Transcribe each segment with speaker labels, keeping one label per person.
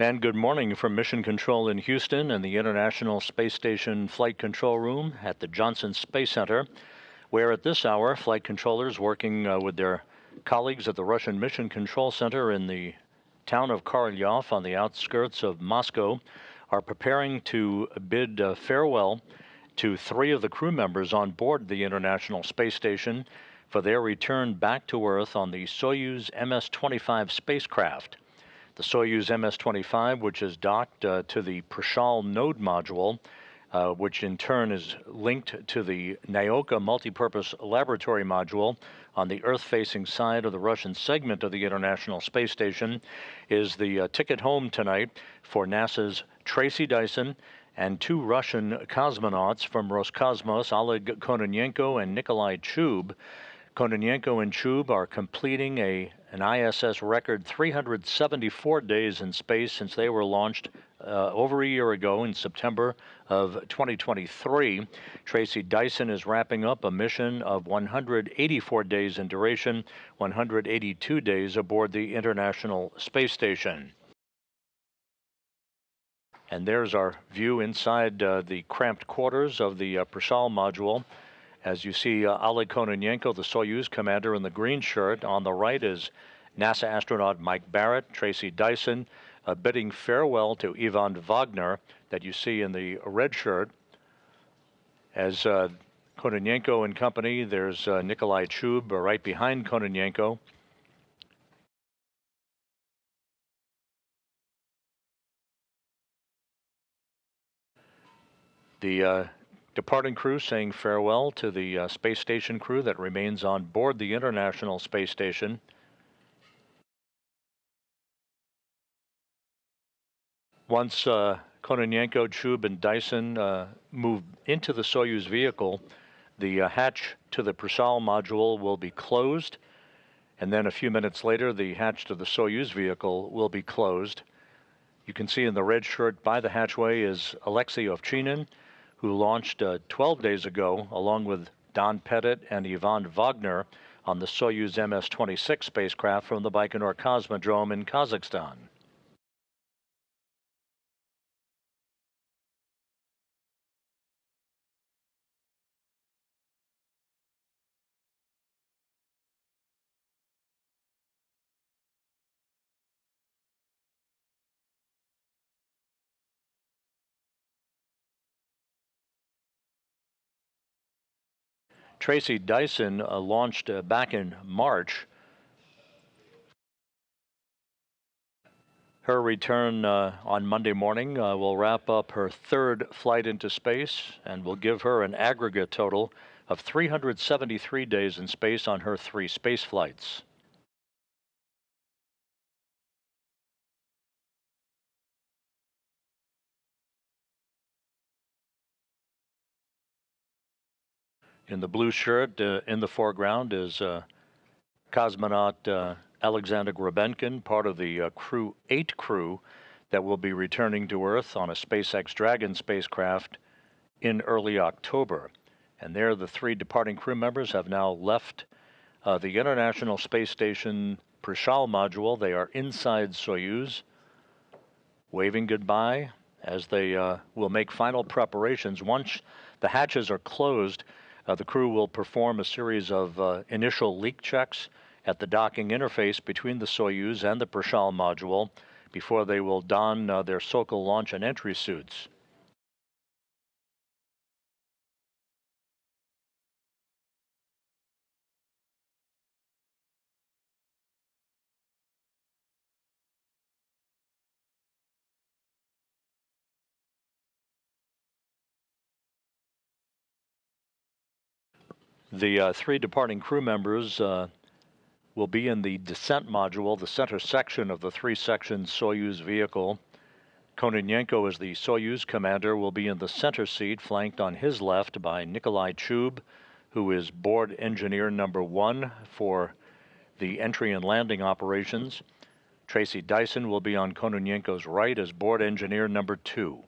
Speaker 1: And good morning from Mission Control in Houston and the International Space Station Flight Control Room at the Johnson Space Center, where at this hour, flight controllers working with their colleagues at the Russian Mission Control Center in the town of Korolyov on the outskirts of Moscow are preparing to bid farewell to three of the crew members on board the International Space Station for their return back to Earth on the Soyuz MS-25 spacecraft. The Soyuz MS-25, which is docked to the Prichal node module, which in turn is linked to the Nyoka multipurpose laboratory module on the Earth-facing side of the Russian segment of the International Space Station, is the ticket home tonight for NASA's Tracy Dyson and two Russian cosmonauts from Roscosmos, Oleg Kononenko and Nikolai Chub. Kononenko and Chub are completing an ISS record 374 days in space since they were launched over a year ago in September of 2023. Tracy Dyson is wrapping up a mission of 184 days in duration, 182 days aboard the International Space Station. And there's our view inside the cramped quarters of the Prichal module. As you see, Oleg Kononenko, the Soyuz commander in the green shirt. On the right is NASA astronaut Mike Barrett, Tracy Dyson, bidding farewell to Ivan Wagner that you see in the red shirt. As Kononenko and company, there's Nikolai Chub right behind Kononenko. The departing crew saying farewell to the space station crew that remains on board the International Space Station. Once Kononenko, Chub, and Dyson move into the Soyuz vehicle, the hatch to the Prichal module will be closed, and then a few minutes later, the hatch to the Soyuz vehicle will be closed. You can see in the red shirt by the hatchway is Alexei Ovchinin, who launched 12 days ago, along with Don Pettit and Ivan Wagner, on the Soyuz MS-26 spacecraft from the Baikonur Cosmodrome in Kazakhstan. Tracy Dyson launched back in March. Her return on Monday morning will wrap up her third flight into space and will give her an aggregate total of 373 days in space on her 3 space flights. In the blue shirt in the foreground is cosmonaut Alexander Grebenkin, part of the Crew 8 crew that will be returning to Earth on a SpaceX Dragon spacecraft in early October. And there, the 3 departing crew members have now left the International Space Station Prichal module. They are inside Soyuz, waving goodbye as they will make final preparations. Once the hatches are closed, the crew will perform a series of initial leak checks at the docking interface between the Soyuz and the Prichal module before they will don their Sokol launch and entry suits. The 3 departing crew members will be in the descent module, the center section of the 3-section Soyuz vehicle. Kononenko, as the Soyuz commander, will be in the center seat, flanked on his left by Nikolai Chub, who is board engineer number 1 for the entry and landing operations. Tracy Dyson will be on Kononenko's right as board engineer number 2.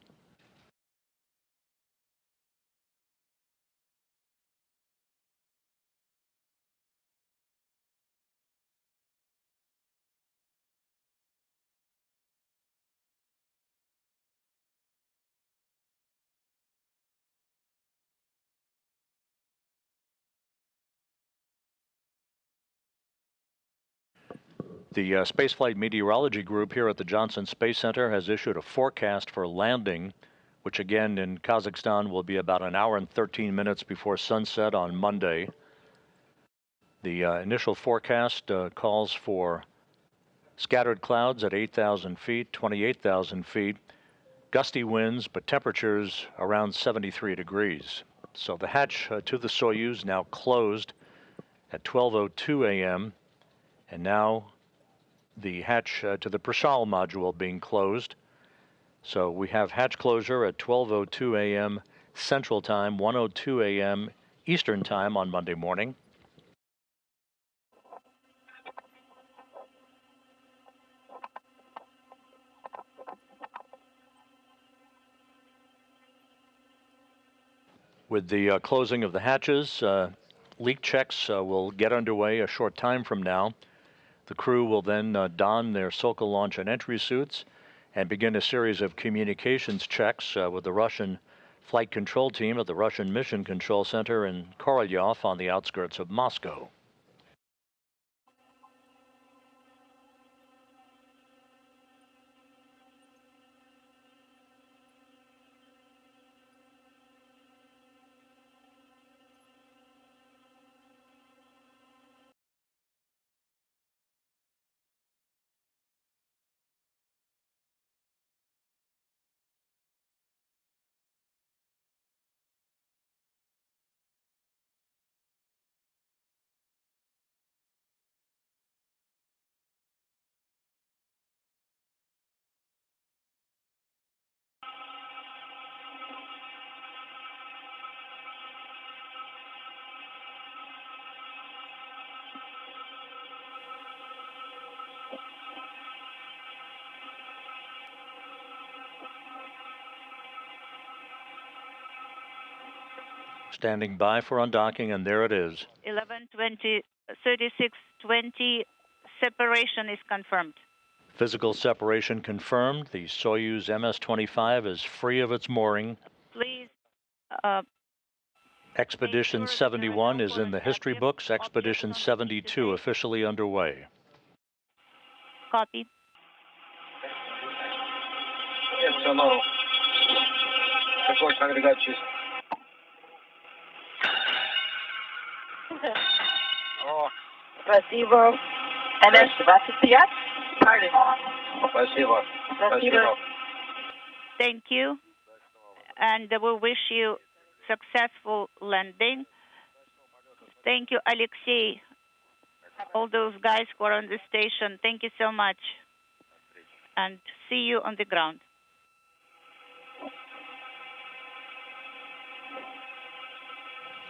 Speaker 1: The Spaceflight Meteorology Group here at the Johnson Space Center has issued a forecast for landing, which again in Kazakhstan will be about an hour and 13 minutes before sunset on Monday. The initial forecast calls for scattered clouds at 8,000 feet, 28,000 feet, gusty winds, but temperatures around 73 degrees. So the hatch to the Soyuz now closed at 12:02 a.m. and now the hatch to the Prichal module being closed. So we have hatch closure at 12:02 a.m. Central Time, 1:02 a.m. Eastern Time on Monday morning. With the closing of the hatches, leak checks will get underway a short time from now. The crew will then don their Sokol launch and entry suits and begin a series of communications checks with the Russian flight control team at the Russian Mission Control Center in Korolyov on the outskirts of Moscow. Standing by for undocking, and there it is.
Speaker 2: 11:20, 36:20, separation is confirmed.
Speaker 1: Physical separation confirmed. The Soyuz MS-25 is free of its mooring.
Speaker 2: Please.
Speaker 1: Expedition 71 is in the history books. Expedition 72 officially underway.
Speaker 2: Copy.
Speaker 3: Спасибо. MS-25. Спасибо. Спасибо.
Speaker 2: Thank you. And we wish you successful landing. Thank you, Alexei. All those guys who are on the station, thank you so much. And see you on the ground.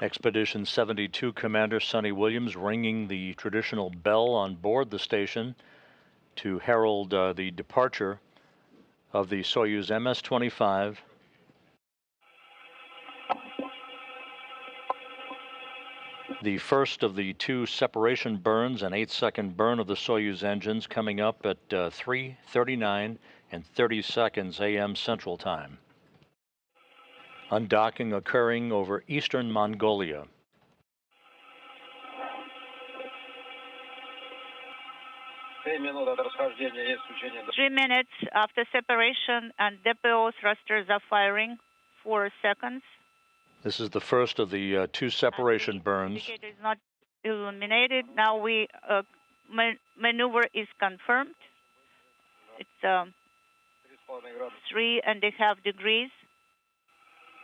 Speaker 1: Expedition 72 Commander Sonny Williams ringing the traditional bell on board the station to herald the departure of the Soyuz MS-25. The first of the two separation burns, an 8-second burn of the Soyuz engines, coming up at 3:39 and 30 seconds a.m. Central Time. Undocking occurring over eastern Mongolia.
Speaker 2: Three minutes after separation and depot thrusters are firing. 4 seconds.
Speaker 1: This is the first of the two separation burns.
Speaker 2: The indicator is not illuminated. Now we maneuver is confirmed. It's 3.5 degrees.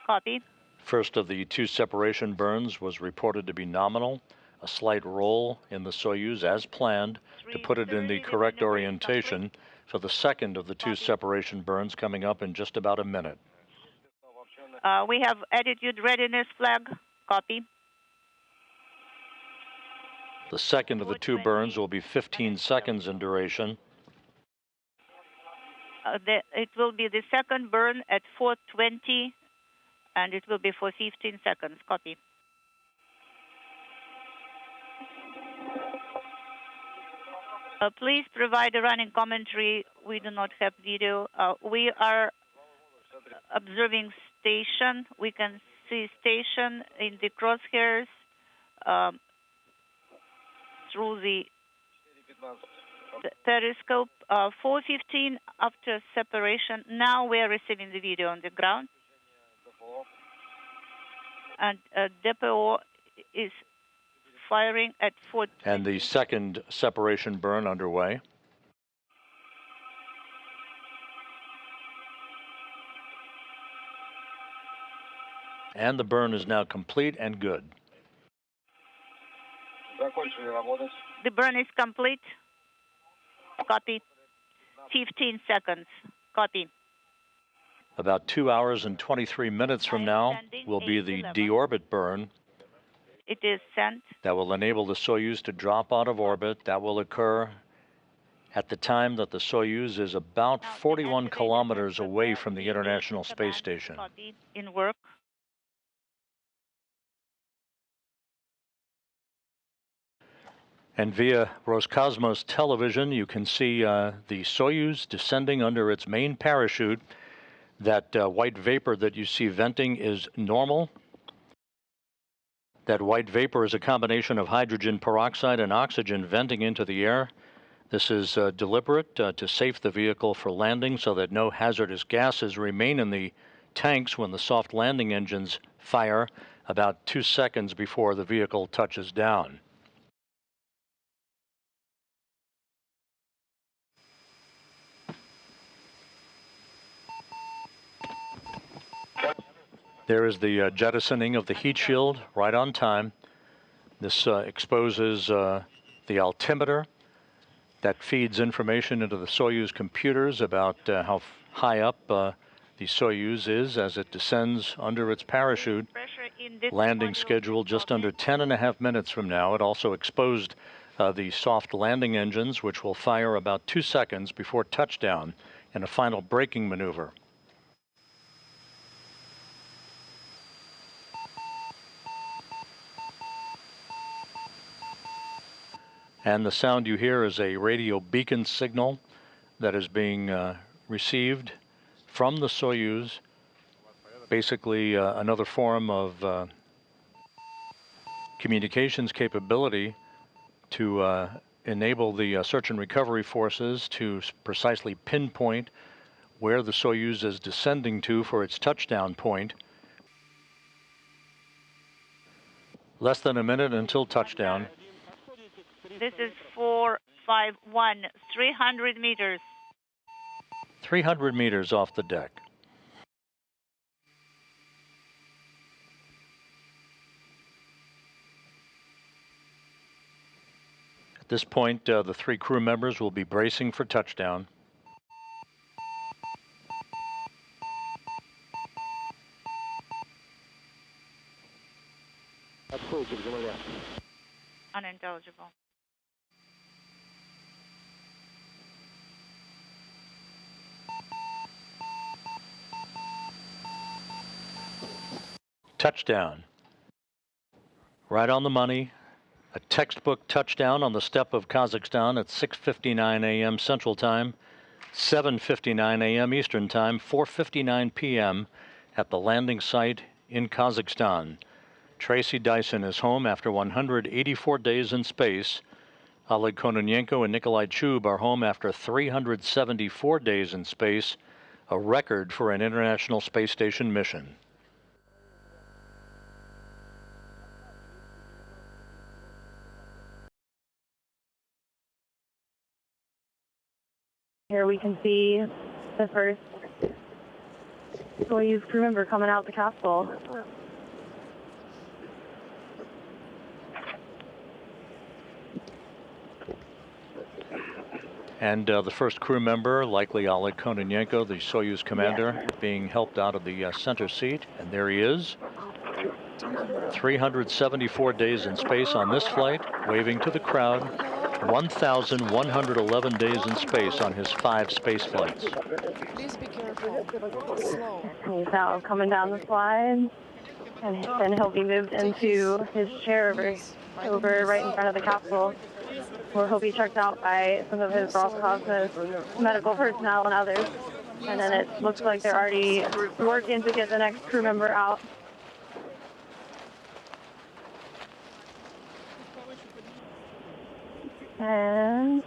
Speaker 2: Copy.
Speaker 1: First of the two separation burns was reported to be nominal. A slight roll in the Soyuz as planned to put it in the correct orientation for the second of the two separation burns coming up in just about a minute.
Speaker 2: We have attitude readiness flag. Copy.
Speaker 1: The second of the two burns will be 15 seconds in duration.
Speaker 2: It will be the second burn at 4:20, and it will be for 15 seconds. Copy. Please provide a running commentary. We do not have video. We are observing station. We can see station in the crosshairs through the The periscope 4:15 after separation. Now we are receiving the video on the ground. And DPO is firing at 4.
Speaker 1: And the second separation burn underway. And the burn is now complete and good.
Speaker 2: The burn is complete. Copy. 15 seconds. Copy.
Speaker 1: About 2 hours and 23 minutes from now will be the deorbit burn.
Speaker 2: It is sent.
Speaker 1: That will enable the Soyuz to drop out of orbit. That will occur at the time that the Soyuz is about 41 kilometers away from the International Space Station.
Speaker 2: Copy. In work.
Speaker 1: And via Roscosmos television, you can see the Soyuz descending under its main parachute. That white vapor that you see venting is normal. That white vapor is a combination of hydrogen peroxide and oxygen venting into the air. This is deliberate to safe the vehicle for landing so that no hazardous gases remain in the tanks when the soft landing engines fire about 2 seconds before the vehicle touches down. There is the jettisoning of the heat shield right on time. This exposes the altimeter that feeds information into the Soyuz computers about how high up the Soyuz is as it descends under its parachute. Landing scheduled just under 10.5 minutes from now. It also exposed the soft landing engines, which will fire about 2 seconds before touchdown in a final braking maneuver. And the sound you hear is a radio beacon signal that is being received from the Soyuz, basically another form of communications capability to enable the search and recovery forces to precisely pinpoint where the Soyuz is descending to for its touchdown point. Less than a minute until touchdown.
Speaker 2: This is 451, 300 meters.
Speaker 1: 300 meters off the deck. At this point, the 3 crew members will be bracing for touchdown.
Speaker 2: Unintelligible.
Speaker 1: Touchdown. Right on the money. A textbook touchdown on the steppe of Kazakhstan at 6:59 a.m. Central Time, 7:59 a.m. Eastern Time, 4:59 p.m. at the landing site in Kazakhstan. Tracy Dyson is home after 184 days in space. Oleg Kononenko and Nikolai Chub are home after 374 days in space, a record for an International Space Station mission.
Speaker 4: Here we can see the first Soyuz crew member coming out the capsule.
Speaker 1: And the first crew member, likely Oleg Kononenko, the Soyuz commander, being helped out of the center seat. And there he is. 374 days in space on this flight, waving to the crowd. 1,111 days in space on his 5 space flights.
Speaker 5: Please be careful. Slow.
Speaker 4: He's now coming down the slide, and then he'll be moved into his chair over right in front of the capsule, where he'll be checked out by some of his Roscosmos medical personnel and others. And then it looks like they're already working to get the next crew member out. And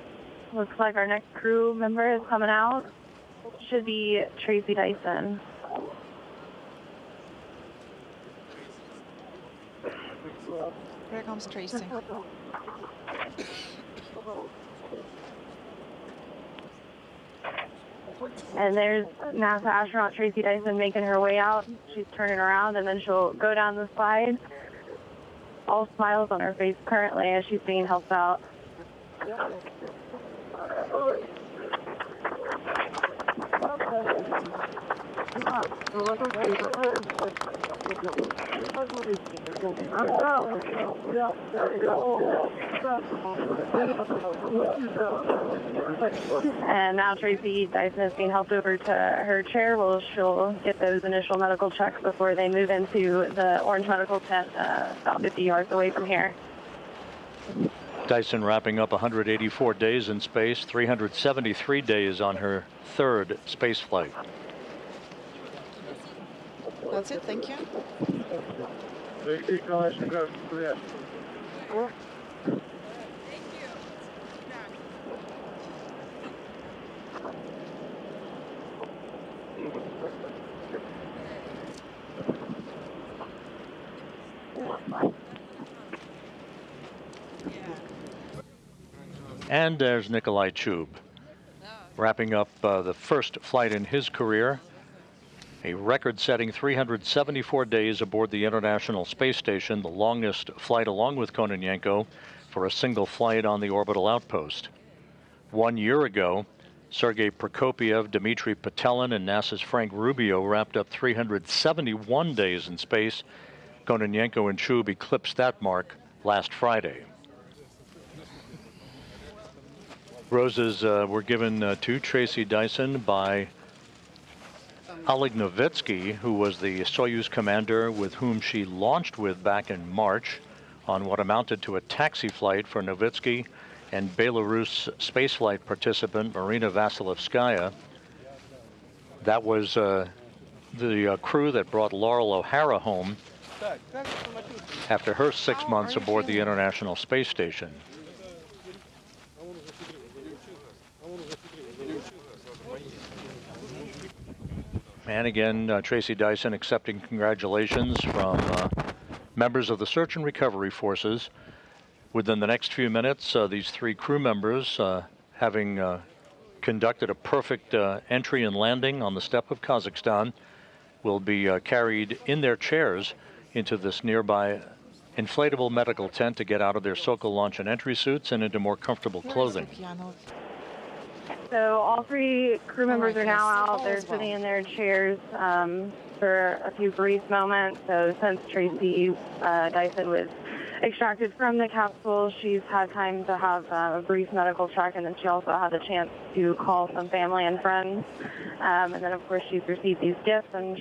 Speaker 4: looks like our next crew member is coming out. Should be Tracy Dyson.
Speaker 5: Here comes Tracy.
Speaker 4: And there's NASA astronaut Tracy Dyson making her way out. She's turning around, and then she'll go down the slide. All smiles on her face currently as she's being helped out. And now Tracy Dyson is being helped over to her chair. Well, she'll get those initial medical checks before they move into the orange medical tent about 50 yards away from here.
Speaker 1: Dyson wrapping up 184 days in space, 373 days on her third space flight.
Speaker 5: That's it, thank you.
Speaker 1: And there's Nikolai Chub, wrapping up the first flight in his career. A record-setting 374 days aboard the International Space Station, the longest flight along with Kononenko for a single flight on the orbital outpost. 1 year ago, Sergei Prokopyev, Dmitry Petelin, and NASA's Frank Rubio wrapped up 371 days in space. Kononenko and Chub eclipsed that mark last Friday. Roses were given to Tracy Dyson by Oleg, who was the Soyuz commander with whom she launched with back in March on what amounted to a taxi flight for Novitsky and Belarus spaceflight participant Marina Vasilevskaya. That was the crew that brought Laurel O'Hara home after her 6 months aboard the International Space Station. And again, Tracy Dyson accepting congratulations from members of the search and recovery forces. Within the next few minutes, these three crew members, having conducted a perfect entry and landing on the steppe of Kazakhstan, will be carried in their chairs into this nearby inflatable medical tent to get out of their Sokol launch and entry suits and into more comfortable clothing.
Speaker 4: So all three crew members are now out. They're sitting in their chairs for a few brief moments. So since Tracy Dyson was extracted from the capsule, she's had time to have a brief medical check, and then she also had the chance to call some family and friends. And then, of course, she's received these gifts, and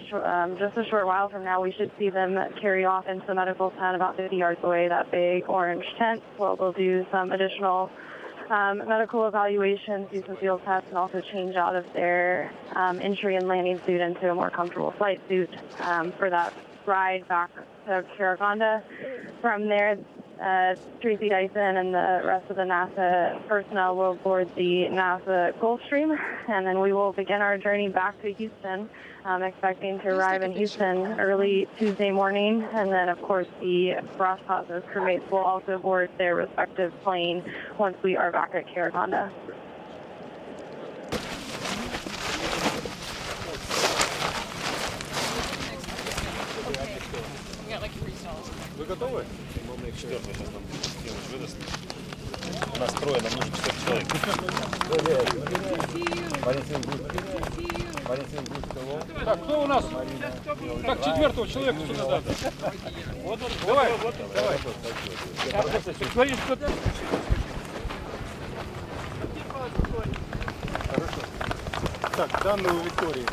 Speaker 4: just a short while from now, we should see them carry off into the medical tent about 50 yards away, that big orange tent. Well, they'll do some additional medical evaluations, do some field tests, and also change out of their entry and landing suit into a more comfortable flight suit for that ride back to Kazakhstan. From there, Tracy Dyson and the rest of the NASA personnel will board the NASA Gulfstream, and then we will begin our journey back to Houston, expecting to arrive in Houston early Tuesday morning. And then, of course, the Roscosmos crewmates will also board their respective plane once we are back at Kazakhstan.
Speaker 6: Вы готовы? Четвертый сейчас там съемочь выдаст. У нас трое, нам нужно 4 человек.
Speaker 7: Так, кто у нас? Так, 4-го человека сюда надо. Вот, давай, давай. Смотри, что ты. Хорошо. Так, данные у Виктории.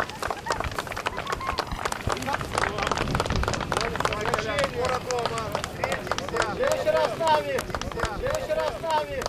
Speaker 8: Вечера с нами! Вечера с нами!